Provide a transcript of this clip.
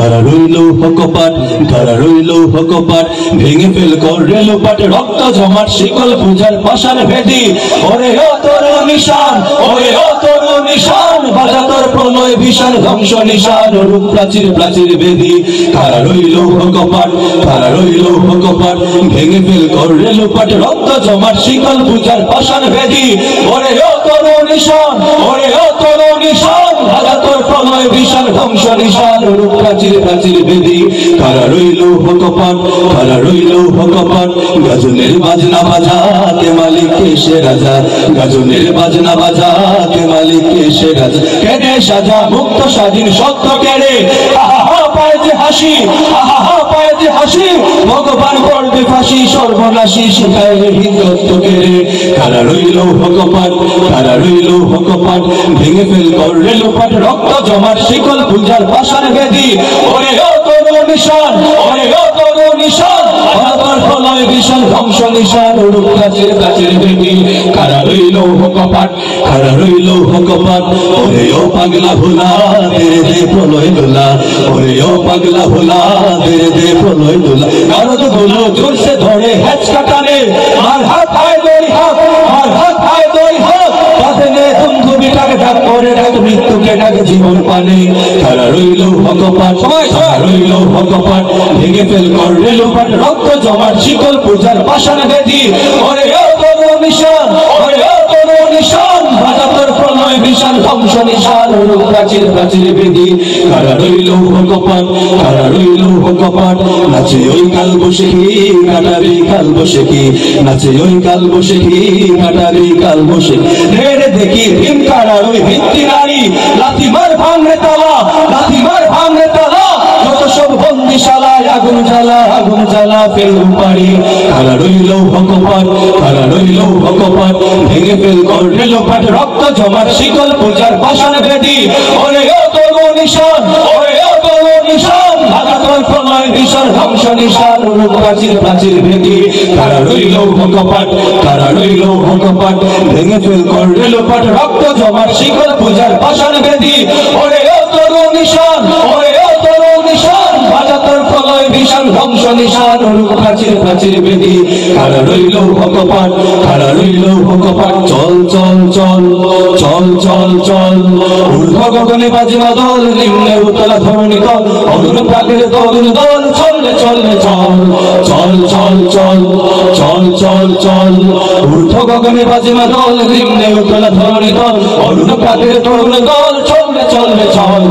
কারা রইল হকপাট, কারা রইল হকপাট, ভেঙে ফেল কর রেলপাট, রক্ত জমাট শিকল পূজার পাশার ভেদি। ওরে ও তোর নিশান, ওরে ও তোর নিশান, বাজা তোর প্রলয় ভীষণ ধ্বংস নিশান, রূপ প্রাচীর প্রাচীর বেদি। কারা রইল হকপাট, কারা রইল হকপাট, ভেঙে ফেল কর রেলপাট, রক্ত জমাট শিকল পূজার পাশার ভেদি। ওরে ও তোর নিশান, ওরে ও তোর নিশান, বাজা তোর প্রলয় ভীষণ ধ্বংস নিশান, রূপ প্রাচীর প্রাচীর বেদি। কারা রইল হকপাট, কারা রইল হকপাট, গাজনের বাজনা বাজা কে মালিক সে রাজা, গাজনের বাজনা বাজা কে মালিক সে রাজা। কেড়ে সাজা মুক্ত স্বাধীন সত্য কেড়ে, আহা পায় যে হাসি, আহা পায় যে হাসি, ভগবান করবে ফাঁসি সর্বনাশী শিখায় হিন্দুত্ব কেড়ে। কারা রইল হকপাট, কারা রইল হকপাট, ভেঙে ফেল কর রেলপাট, রক্ত জমাট শিকল পূজার পাশার বেদি। ওরে ও তোর নিশান, ওরে ও তোর নিশান, ভারতের প্রলয় ভীষণ ধ্বংস নিশান, রূপ প্রাচীর প্রাচীর বেদি। কারা রইল হকপাট, কারা রইল হকপাট, ওরে ও পাগলা ভোলা তেরে দে প্রলয় দোলা, ওরে ও পাগলা ভোলা তেরে দে প্রলয় দোলা। গারদ গুলো জোরসে ধরে হেঁচকা টানে, আর হাত হায় দই হাত, আর হাত হায় দই হাত, পথে নে বন্ধু বিটাকে ডাক করে ডাক মৃত্যুকে ডাক জীবন পানে। কারা রইল হকপাট, কারা রইল হকপাট, ভেঙে ফেল কর রেলপাট, রক্ত জমাট শিকল পূজার পাশার বেদি। ওরে ও তোর নিশান, ওরে ও তোর নিশান, বাজা তোর প্রলয় ভীষণ ধ্বংস নিশান, রূপ প্রাচীর প্রাচীর বেদি। কারা রইল হকপাট, কারা রইল হকপাট, নাচে ওই কাল বসে কি কাটাবি কাল বসে কি, নাচে ওই কাল বসে কি কাটাবি কাল বসে। রেড়ে দেখি ভীম কারার ওই ভিত্তি নারী, লাথি মার ভাঙে তালা, লাথি মার ভাঙে তালা, যত সব বন্দিশালায় আগুন জ্বালা, আগুন জ্বালা ফেলুন পারি। কারা রইল হকপাট, কারা রইল হকপাট, ভেঙে ফেল কর রেলপাট, রক্ত জমাট শিকল পূজার পাশার বেদি। ওরে ও তোর নিশান, ওরে ও তোর নিশান, ভাগা তোর প্রলয় ভীষণ ধ্বংস নিশান, রূপ প্রাচীর প্রাচীর বেদি। কারা রইল হকপাট, কারা রইল হকপাট, ভেঙে ফেল কর রেলপাট, রক্ত জমাট শিকল পূজার পাশার বেদি। ওরে ও তোর নিশান, ওরে ও তোর নিশান, ভাগা তোর প্রলয় ভীষণ ধ্বংস নিশান, রূপ প্রাচীর প্রাচীর বেদি। কারা রইল হকপাট, কারা রইল হকপাট, চল চল চল, চল চল চল, ঊর্ধ্ব গগনে বাজে মাদল, নিম্নে উতলা ধরণী তল, অরুণ প্রাগের তরুণ দল, চললে চললে চল, চল চল চল, চল চল চল, ঊর্ধ্ব গগনে বাজে মাদল, নিম্নে উতলা ধরণী তল, অরুণ প্রাগের তরুণ দল, চললে চললে চল।